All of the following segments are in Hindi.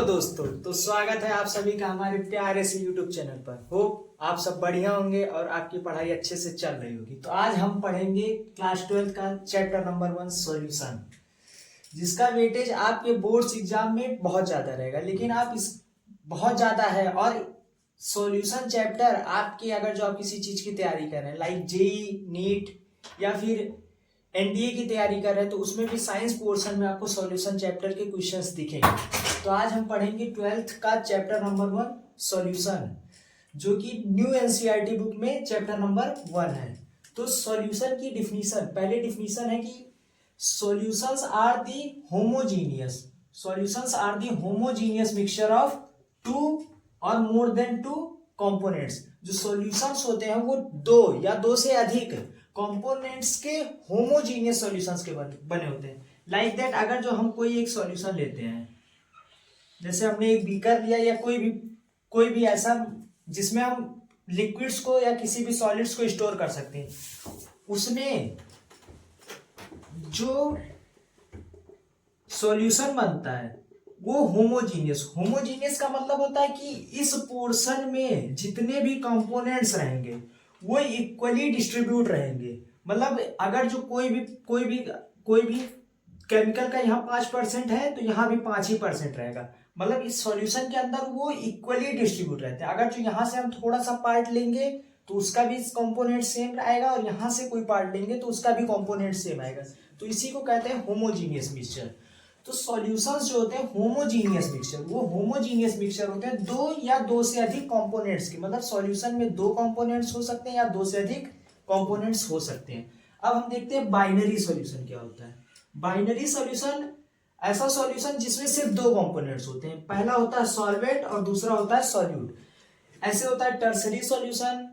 दोस्तों, तो स्वागत है आप सभी का हमारे प्यारे से YouTube चैनल पर। होप आप सब बढ़िया होंगे और आपकी पढ़ाई अच्छे से चल रही होगी। तो आज हम पढ़ेंगे क्लास 12 का चैप्टर नंबर 1 सॉल्यूशन, जिसका वेटेज आपके बोर्ड्स एग्जाम में बहुत ज्यादा रहेगा। लेकिन आप इस बहुत ज्यादा है और सॉल्यूशन चैप्टर आपके अगर जो आप किसी चीज की तैयारी कर रहे हैं लाइक जेई, नीट या फिर एनडीए की तैयारी कर रहे हैं, तो उसमें भी साइंस पोर्शन में आपको सॉल्यूशन चैप्टर के क्वेश्चंस दिखेंगे। तो आज हम पढ़ेंगे 12th का चैप्टर नंबर 1 सॉल्यूशन, जो कि न्यू एनसीईआरटी बुक में चैप्टर नंबर 1 है। तो सॉल्यूशन की डिफिनीशन, पहले डिफिनीशन है कि solutions are the homogeneous mixture of two और मोर देन टू कंपोनेंट्स। जो सॉल्यूशंस होते हैं वो दो या दो से अधिक कंपोनेंट्स के होमोजीनियस सॉल्यूशंस के बने होते हैं। लाइक दैट, अगर जो हम कोई एक सॉल्यूशन लेते हैं, जैसे हमने एक बीकर लिया या कोई भी ऐसा जिसमें हम लिक्विड्स को या किसी भी सॉलिड्स को स्टोर कर सकते हैं, उसमें जो सॉल्यूशन बनता है वो होमोजीनियस का मतलब होता है कि इस पोर्शन में जितने भी कंपोनेंट्स रहेंगे वो इक्वली डिस्ट्रीब्यूट रहेंगे। मतलब अगर जो कोई भी केमिकल का यहाँ 5% है तो यहाँ भी 5% रहेगा। मतलब इस सॉल्यूशन के अंदर वो इक्वली डिस्ट्रीब्यूट रहते हैं। अगर जो यहाँ से हम थोड़ा सा पार्ट लेंगे तो उसका भी कंपोनेंट सेम आएगा और यहाँ से कोई पार्ट लेंगे तो उसका भी कंपोनेंट सेम आएगा। तो इसी को कहते हैं होमोजीनियस मिक्सचर। तो सॉल्यूशंस जो होते हैं होमोजीनियस मिक्सचर, वो होमोजीनियस मिक्सचर होते हैं दो या दो से अधिक कंपोनेंट्स के। मतलब सॉल्यूशन में दो कंपोनेंट्स हो सकते हैं या दो से अधिक कंपोनेंट्स हो सकते हैं। अब हम देखते हैं बाइनरी सॉल्यूशन क्या होता है। बाइनरी सॉल्यूशन ऐसा सॉल्यूशन जिसमें सिर्फ दो कंपोनेंट्स होते हैं। पहला होता है सॉल्वेंट और दूसरा होता है सॉल्यूट। ऐसे होता है टर्सरी सॉल्यूशन,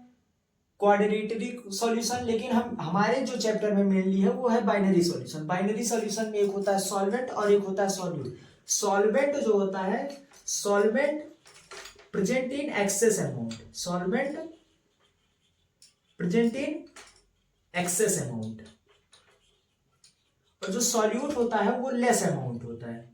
क्वाड्रेटरी सॉल्यूशन। लेकिन हम हमारे जो चैप्टर में मेनली है वो है बाइनरी सॉल्यूशन। बाइनरी सॉल्यूशन में एक होता है सॉल्वेंट और एक होता है सॉल्यूट। सॉल्वेंट जो होता है, solvent present in excess amount, solvent present in excess amount, और जो सॉल्यूट होता है वो लेस अमाउंट होता है।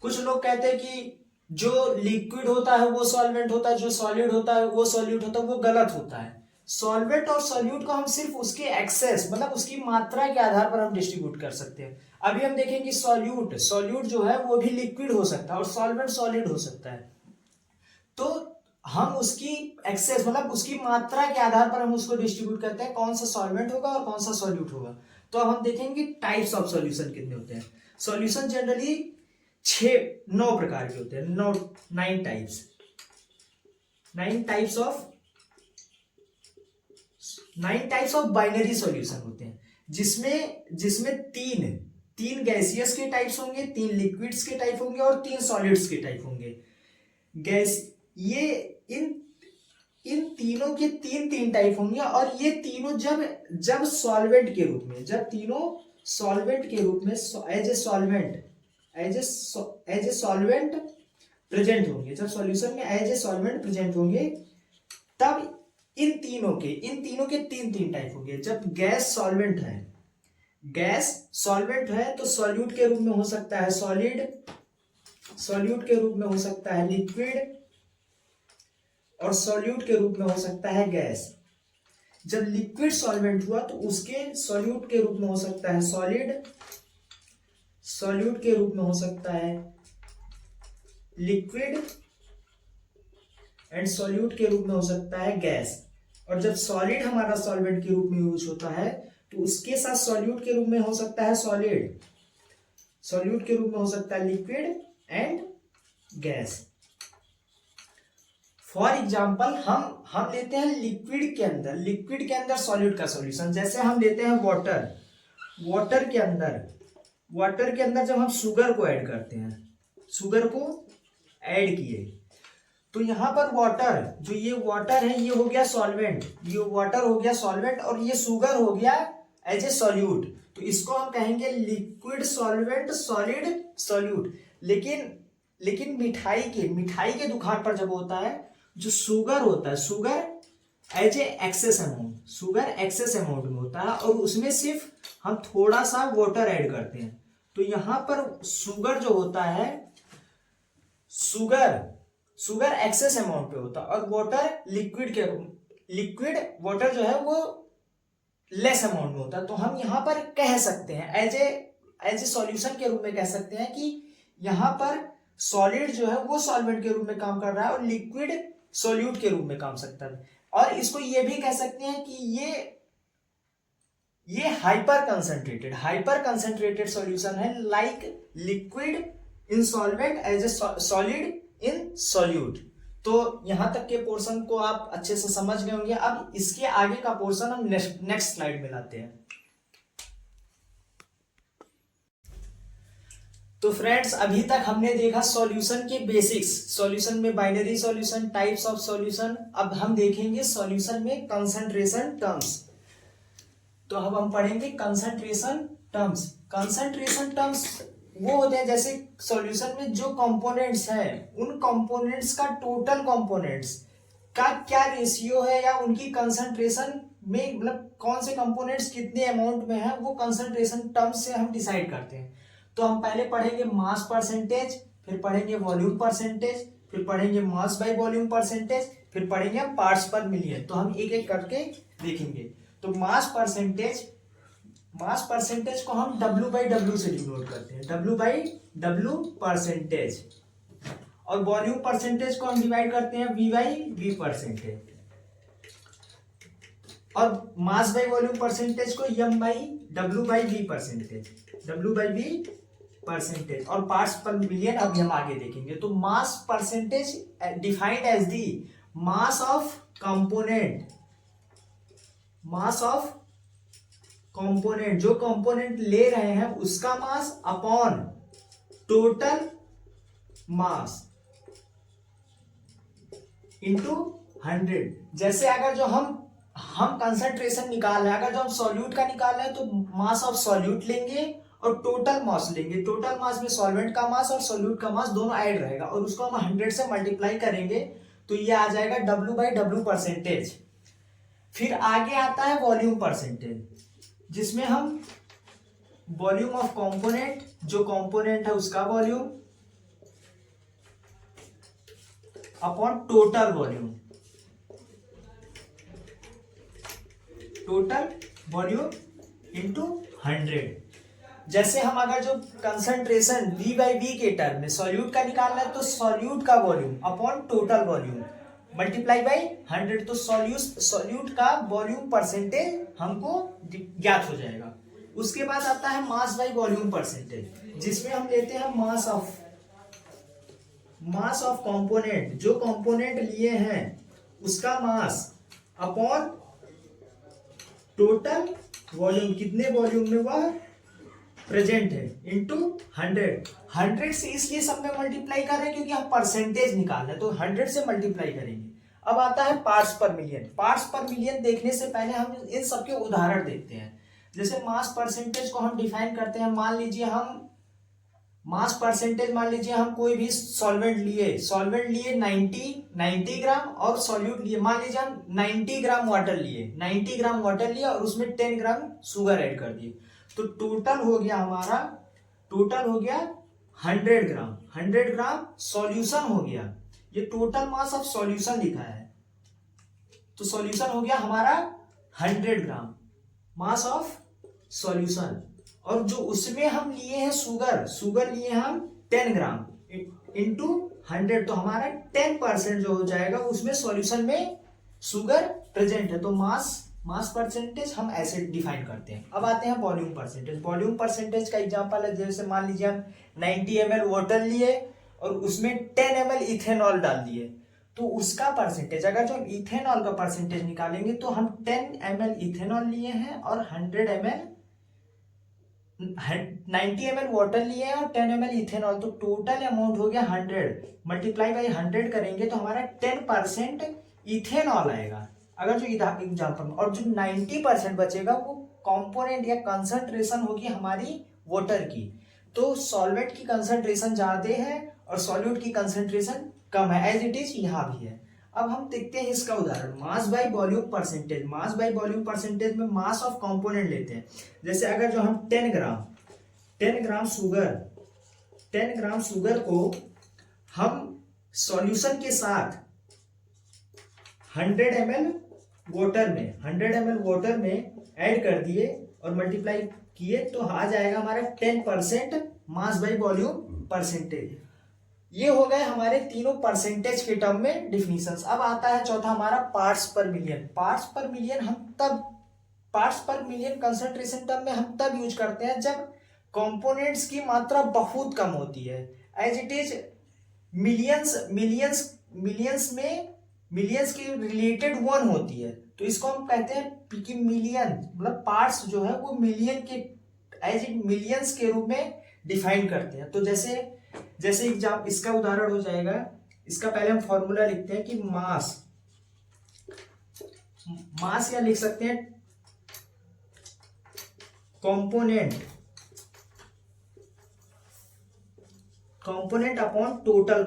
कुछ लोग कहते हैं कि जो लिक्विड होता है वो सॉल्वेंट होता है, जो सॉलिड होता है वो सॉल्यूट होता है। वो गलत होता है। सॉल्वेंट और सॉल्यूट को हम सिर्फ उसके एक्सेस, मतलब उसकी मात्रा के आधार पर हम डिस्ट्रीब्यूट कर सकते हैं। अभी हम देखेंगे सॉल्यूट जो है वो भी लिक्विड हो सकता है और सॉल्वेंट सॉलिड हो सकता है। तो हम उसकी एक्सेस, मतलब उसकी मात्रा के आधार पर हम उसको डिस्ट्रीब्यूट करते हैं, कौन सा सॉल्वेंट होगा और कौन सा सॉल्यूट होगा। तो अब हम देखेंगे टाइप्स ऑफ सॉल्यूशन कितने होते हैं। सॉल्यूशन जनरली 9 प्रकार के होते हैं। 9 टाइप्स ऑफ बाइनरी सॉल्यूशन होते हैं, जिसमें तीन गैसियस के टाइप्स होंगे, 3 लिक्विड्स के टाइप होंगे और 3 सॉलिड्स के टाइप होंगे। ये इन तीनों के तीन टाइप होंगे और ये तीनों जब सॉल्वेंट के रूप में, एज ए सॉल्वेंट प्रेजेंट होंगे, जब सॉल्यूशन में एज ए सॉल्वेंट प्रेजेंट होंगे, तब इन तीनों के तीन टाइप होंगे। जब गैस सॉल्वेंट है तो सॉल्यूट के रूप में हो सकता है सॉलिड, सॉल्यूट के रूप में हो सकता है लिक्विड और सॉल्यूट के रूप में हो सकता है गैस। जब लिक्विड सॉल्वेंट हुआ तो उसके सॉल्यूट के रूप में हो सकता है सॉलिड, सॉल्यूट के रूप में हो सकता है लिक्विड एंड सॉल्यूट के रूप में हो सकता है गैस। और जब सॉलिड हमारा सॉल्वेंट के रूप में यूज होता है तो उसके साथ सॉल्यूट के रूप में हो सकता है सॉलिड, सॉल्यूट के रूप में हो सकता है liquid and gas. For example हम लेते हैं लिक्विड के अंदर सॉल्यूट का सॉल्यूशन। जैसे हम लेते हैं वाटर के अंदर जब हम शुगर को ऐड करते हैं, शुगर को ऐड किए तो यहाँ पर ये वाटर है, ये हो गया सॉल्वेंट, ये वाटर हो गया सॉल्वेंट और ये शुगर हो गया एज ए सॉल्यूट। तो इसको हम कहेंगे लिक्विड सॉल्वेंट सॉलिड सॉल्यूट। लेकिन मिठाई के दुकान पर जब होता है, जो शुगर होता है, sugar as a excess amount में होता है और उसमें सिर्फ हम थोड़ा सा वाटर ऐड करते हैं। तो यहां पर शुगर जो होता है, शुगर एक्सेस अमाउंट पे होता है, और वाटर लिक्विड वाटर जो है वो लेस अमाउंट में होता है। तो हम यहां पर कह सकते हैं एज ए सॉल्यूशन के रूप में कह सकते हैं कि यहां पर सॉलिड जो है वो सॉल्वेंट के रूप में काम कर रहा है और लिक्विड सॉल्यूट के रूप में काम सकता है। और इसको ये भी कह सकते हैं कि ये हाइपर कंसंट्रेटेड सॉल्यूशन है, like liquid in solvent as a solid in solute. तो यहां तक के पोर्शन को आप अच्छे से समझ गए होंगे। अब इसके आगे का पोर्शन हम नेक्स्ट स्लाइड में लाते हैं। तो फ्रेंड्स, अभी तक हमने देखा सॉल्यूशन के बेसिक्स, सॉल्यूशन में binary solution, types of solution. अब हम देखेंगे सॉल्यूशन में कंसंट्रेशन टर्म्स। तो अब हम पढ़ेंगे कंसंट्रेशन टर्म्स। कंसंट्रेशन टर्म्स वो होते हैं जैसे सॉल्यूशन में जो कंपोनेंट्स हैं उन कंपोनेंट्स का टोटल कंपोनेंट्स का क्या रेशियो है, या उनकी कंसंट्रेशन में मतलब कौन से कंपोनेंट्स कितने अमाउंट में है, वो कंसंट्रेशन टर्म्स से हम डिसाइड करते हैं। तो हम पहले पढ़ेंगे मास परसेंटेज, फिर पढ़ेंगे वॉल्यूम परसेंटेज, फिर पढ़ेंगे मास बाय वॉल्यूम परसेंटेज, फिर पढ़ेंगे हम पार्ट्स पर मिलियन। तो हम एक एक करके देखेंगे। तो मास परसेंटेज को हम W/W से डिनोट करते हैं, W/W परसेंटेज। और वॉल्यूम परसेंटेज को हम डिवाइड करते हैं V/V परसेंटेज। और मास बाय वॉल्यूम परसेंटेज को M/W/V परसेंटेज। और पार्ट्स पर मिलियन अभी हम आगे देखेंगे। तो mass percentage defined as the mass of component, जो कंपोनेंट ले रहे हैं उसका mass upon total mass into 100। जैसे अगर जो हम कंसंट्रेशन निकाल रहे हैं, अगर जो हम सॉल्यूट का निकाल रहे हैं तो मास ऑफ सॉल्यूट लेंगे और टोटल मास लेंगे। टोटल मास में सॉल्वेंट का मास और सॉल्यूट का मास दोनों ऐड रहेगा, और उसको हम 100 से मल्टीप्लाई करेंगे तो ये आ जाएगा W/W परसेंटेज। फिर आगे आता है वॉल्यूम परसेंटेज, जिसमें हम वॉल्यूम ऑफ कंपोनेंट, जो कंपोनेंट है उसका volume upon total volume into 100। जैसे हम अगर जो कंसंट्रेशन V/V के टर्म में सॉल्यूट का निकालना है तो सॉल्यूट का volume upon total volume multiply by 100। तो सॉल्यूट का वॉल्यूम परसेंटेज हमको ज्ञात हो जाएगा। उसके बाद आता है मास बाई वॉल्यूम परसेंटेज, जिसमें हम लेते हैं मास ऑफ कंपोनेंट, जो कंपोनेंट लिए हैं उसका मास अपॉन टोटल वॉल्यूम, कितने वॉल्यूम में वह प्रेजेंट है, इंटू 100 से इसलिए सब में मल्टीप्लाई कर रहे हैं क्योंकि हम परसेंटेज निकाल रहे हैं, तो 100 से मल्टीप्लाई करेंगे। अब आता है पार्ट्स पर मिलियन। पार्ट्स पर मिलियन देखने से पहले हम इन सबके उदाहरण देखते हैं। जैसे मास परसेंटेज को हम डिफाइन करते हैं। मान लीजिए हम कोई भी सॉल्वेंट लिए 90 ग्राम, और सॉल्यूट लिए मान लीजिए हम 90 ग्राम वाटर लिए और उसमें 10 ग्राम शुगर ऐड कर दिए, तो टोटल हो गया 100 ग्राम सॉल्यूशन हो गया। ये टोटल मास ऑफ सॉल्यूशन लिखा है, तो सॉल्यूशन हो गया हमारा 100 ग्राम मास ऑफ सॉल्यूशन। और जो उसमें हम लिए हैं शुगर लिए हम 10 ग्राम इंटू 100, तो हमारा 10% जो हो जाएगा उसमें सॉल्यूशन में शुगर प्रेजेंट है। तो मास परसेंटेज हम ऐसे डिफाइन करते हैं। अब आते हैं वॉल्यूम परसेंटेज का एग्जांपल है। जैसे मान लीजिए हम 90 ml वाटर लिए और उसमें 10 ml इथेनॉल डाल दिए, तो उसका परसेंटेज, अगर जो हम इथेनॉल का परसेंटेज निकालेंगे तो हम 10 ml इथेनॉल लिए हैं और 90 ml वाटर लिए हैं और 10 ml इथेनॉल, तो टोटल अमाउंट हो गया 100 मल्टीप्लाई बाई 100 करेंगे तो हमारा 10% इथेनॉल आएगा, अगर जो एग्जाम्पल में। और जो 90% बचेगा वो कंपोनेंट या कंसंट्रेशन होगी हमारी वाटर की। तो सॉल्वेंट की कंसंट्रेशन ज्यादा है और सॉल्यूट की कंसंट्रेशन कम है, एज इट इज यहाँ भी है। अब हम देखते हैं इसका उदाहरण, मास बाय वॉल्यूम परसेंटेज में मास ऑफ कंपोनेंट लेते हैं। जैसे अगर जो हम 10 ग्राम 10 ग्राम शुगर को हम सॉल्यूशन के साथ 100 ml वाटर में ऐड कर दिए और मल्टीप्लाई किए तो आ जाएगा हमारा 10% मास बाई वॉल्यूम परसेंटेज। ये हो गए हमारे तीनों परसेंटेज के टर्म में डिफिनीशंस। अब आता है चौथा हमारा पार्ट्स पर मिलियन। पार्ट्स पर मिलियन कंसंट्रेशन टर्म में हम तब यूज करते हैं जब कंपोनेंट्स की मात्रा बहुत कम होती है। एज इट इज मिलियंस के रिलेटेड 1 होती है, तो इसको हम कहते हैं कि मिलियन, मतलब पार्ट्स जो है वो मिलियन के मिलियंस के रूप में डिफाइन करते हैं। तो जैसे एग्जाम इसका उदाहरण हो जाएगा, इसका पहले हम फॉर्मूला लिखते हैं कि मास या लिख सकते हैं component upon total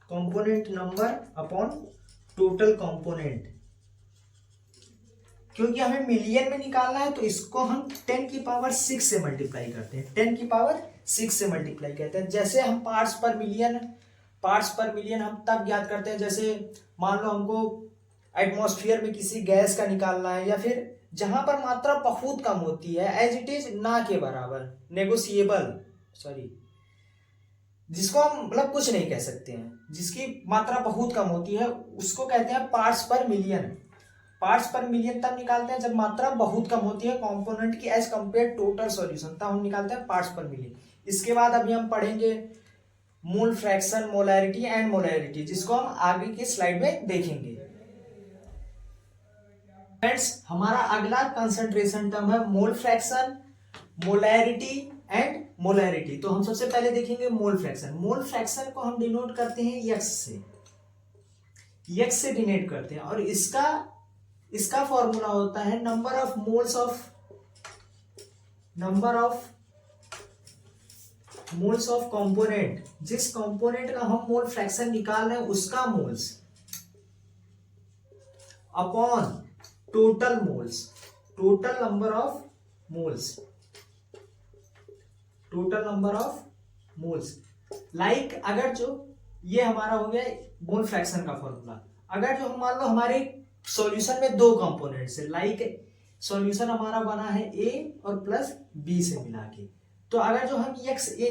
component number upon total component. क्योंकि हमें मिलियन में निकालना है तो इसको हम 10 की पावर 6 से मल्टीप्लाई करते हैं, 10 की पावर 6 से मल्टीप्लाई करते हैं। जैसे हम पार्ट्स पर मिलियन हम तब ज्ञात करते हैं, जैसे मान लो हमको एटमॉस्फेयर में किसी गैस का निकालना है, या फिर जहां पर मात्रा बहुत कम होती है, एज इट इज ना के बराबर, जिसको हम मतलब कुछ नहीं कह सकते हैं, जिसकी मात्रा बहुत कम होती है उसको कहते हैं पार्ट्स पर मिलियन तब निकालते हैं जब मात्रा बहुत कम होती है कंपोनेंट की एज कंपेयर टोटल सॉल्यूशन, तब हम निकालते हैं पार्ट्स पर मिलियन। इसके बाद अभी हम पढ़ेंगे मोल फ्रैक्शन, मोलैरिटी एंड मोलैरिटी, जिसको हम आगे की स्लाइड में देखेंगे। फ्रेंड्स, हमारा अगला कंसंट्रेशन टर्म है मोल फ्रैक्शन, मोलैरिटी एंड मोलैरिटी। तो हम सबसे पहले देखेंगे मोल फ्रैक्शन को हम डिनोट करते हैं यक्स से डिनोट करते हैं, और इसका फॉर्मूला होता है number of moles of component. जिस कंपोनेंट का हम मोल फ्रैक्शन निकाल रहे हैं उसका moles upon total number of moles. Like अगर जो ये हमारा हो गया मोल फ्रैक्शन का फॉर्मूला, अगर जो मान लो हमारे सॉल्यूशन में 2 कंपोनेंट्स है, लाइक सॉल्यूशन हमारा बना है A और प्लस B से मिला के, तो अगर जो हम यक्स ए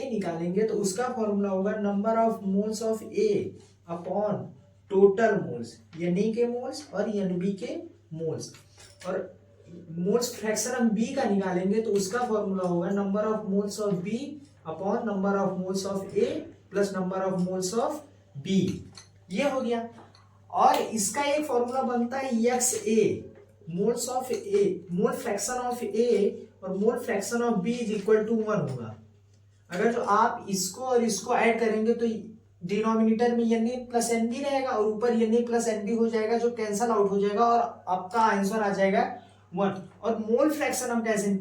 निकालेंगे तो उसका फॉर्मूला होगा number of moles of A upon total moles, यानी के मोल्स और NB के मोल्स। और मोल्स फ्रैक्शन हम B का निकालेंगे तो उसका फॉर्मूला होगा number of moles of B upon number of moles of A plus number of moles of B। ये हो गया। और इसका एक फॉर्मूला बनता है x A, mole fraction of A और mole fraction of B is equal to 1 होगा। अगर जो आप इसको और इसको ऐड करेंगे तो डिनोमिनेटर में Na प्लस NB रहेगा और ऊपर Na प्लस NB हो जाएगा, जो कैंसल आउट हो जाएगा और आपका आंसर आ जाएगा 1। और मोल फ्रैक्शन हम कैसे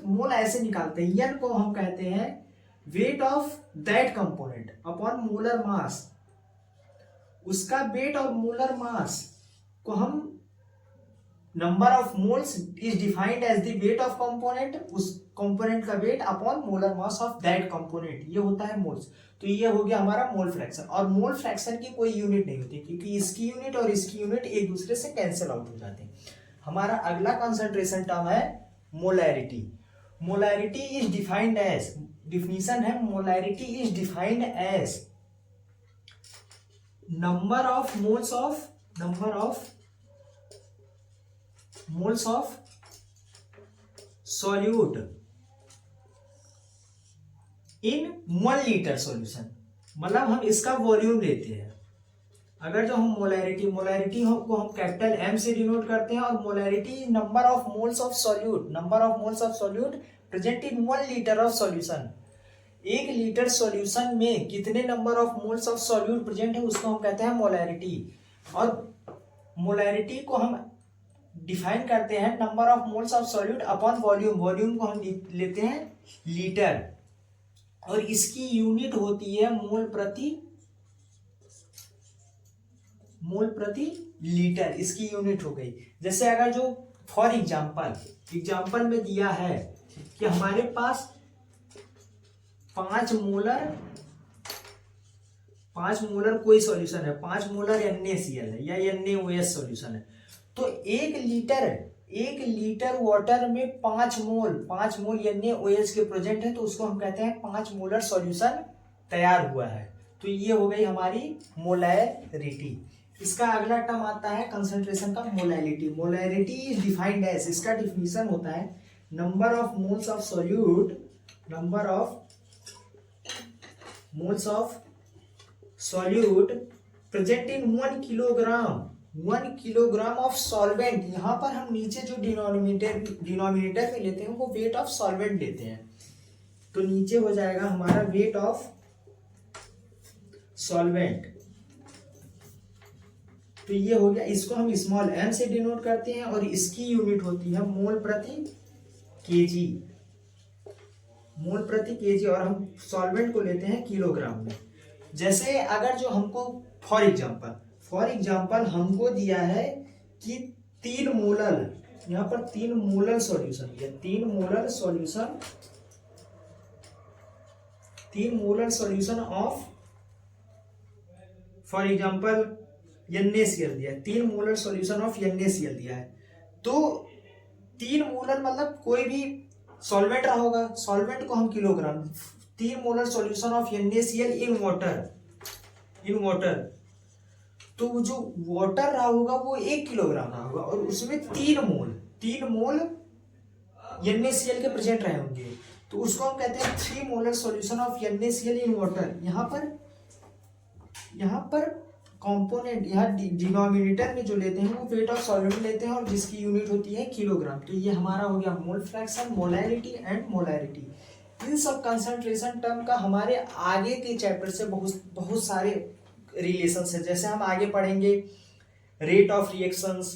मोल ऐसे निकालते हैं, n को हम कहते हैं weight of that component upon molar mass. उसका वेट और मोलर मास को हम number of moles is defined as the weight of component, उस कंपोनेंट का weight upon molar mass of that component, ये होता है मोल्स। तो ये हो गया हमारा मोल फ्रैक्शन। और मोल फ्रैक्शन की कोई यूनिट नहीं होती क्योंकि इसकी यूनिट और इसकी यूनिट एक दूसरे से कैंसिल आउट हो जाते हैं। हमारा अगला कंसंट्रेशन टर्म है molarity. Molarity is defined as, definition है molarity is defined as number of moles of solute in 1 liter solution। मतलब हम इसका वॉल्यूम लेते हैं। अगर जो हम मोलैरिटी को हम कैपिटल M से डिनोट करते हैं, और molarity number of moles of solute present in 1 liter of solution. 1 litre solution में कितने number of moles of solute present है उसको हम कहते हैं मोलैरिटी। और मोलैरिटी को हम डिफाइन करते हैं number of moles of solute upon volume को हम लेते हैं लीटर, और इसकी यूनिट होती है मोल प्रति लीटर, इसकी यूनिट हो गई। जैसे अगर जो फॉर एग्जाम्पल में दिया है कि हमारे पास 5 मोलर कोई सॉल्यूशन है, 5 मोलर NaCl है या NaOH सॉल्यूशन है। तो 1 लीटर वाटर में 5 मोल NaOH के प्रेजेंट है, तो उसको हम कहते हैं 5 मोलर सॉल्यूशन तैयार हुआ है। तो ये हो गई हमारी मोलैरिटी। इसका अगला टर्म आता है कंसंट्रेशन का molarity. Molarity is defined as, इसका डिफिनीशन होता है number of moles of solute present in 1 kilogram of solvent. यहाँ पर हम नीचे जो डिनोमिनेटर में लेते हैं वो वेट ऑफ सॉल्वेंट लेते हैं, तो नीचे हो जाएगा हमारा वेट ऑफ सॉल्वेंट। तो ये हो गया, इसको हम स्मॉल m से डिनोट करते हैं और इसकी यूनिट होती है मोल प्रति केजी और हम सॉल्वेंट को लेते हैं किलोग्राम में। जैसे अगर जो हमको फॉर एग्जांपल हमको दिया है कि 3 मोलर, यहाँ पर 3 मोलर सॉल्यूशन, ये 3 molar solution of for example NaCl दिया है, 3 मोलर सॉल्यूशन ऑफ NaCl दिया है। तो 3 मोलर मतलब कोई भी सॉल्वेंट रहा होगा, सॉल्वेंट को हम kilogram, 3 molar solution of NaCl in water, तो जो वाटर रहा होगा वो 1 किलोग्राम रहा होगा और उसमें 3 मोल NaCl के प्रेजेंट रहे होंगे, तो उसको हम कहते हैं 3 molar solution of NaCl in water. यहाँ पर कंपोनेंट, यहाँ डिनोमिनेटर में जो लेते हैं वो वेट ऑफ सॉल्वेंट लेते हैं और जिसकी यूनिट होती है किलोग्राम। तो ये हमारा हो गया mole fraction, molarity and molarity. इन सब कंसंट्रेशन टर्म का हमारे आगे के चैप्टर से बहुत सारे रिलेशन है। जैसे हम आगे पढ़ेंगे rate of reactions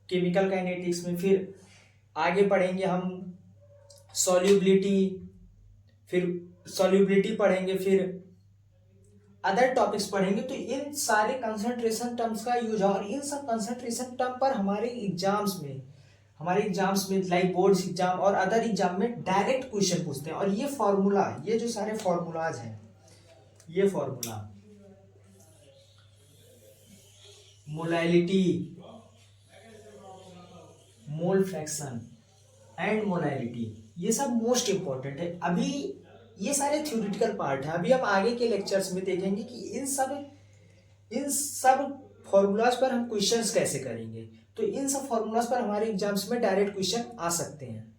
chemical kinetics में, फिर आगे पढ़ेंगे हम सॉल्युबिलिटी पढ़ेंगे, फिर अदर टॉपिक्स पढ़ेंगे। तो इन सारे कंसंट्रेशन टर्म्स का यूज है और इन सब कंसंट्रेशन टर्म पर हमारे एग्जाम्स में लाइक बोर्ड्स एग्जाम और अदर एग्जाम में डायरेक्ट क्वेश्चन पूछते हैं। और ये फॉर्मूला, ये जो सारे फॉर्मूलाज हैं, ये formula molality, mole fraction and molality, ये सब मोस्ट इंपॉर्टेंट है। अभी ये सारे थ्योरेटिकल पार्ट है, अभी हम आगे के लेक्चर्स में देखेंगे कि इन सब फॉर्मूलाज पर हम क्वेश्चंस कैसे करेंगे। तो इन सब फॉर्मूलाज पर हमारे एग्जाम्स में डायरेक्ट क्वेश्चन आ सकते हैं।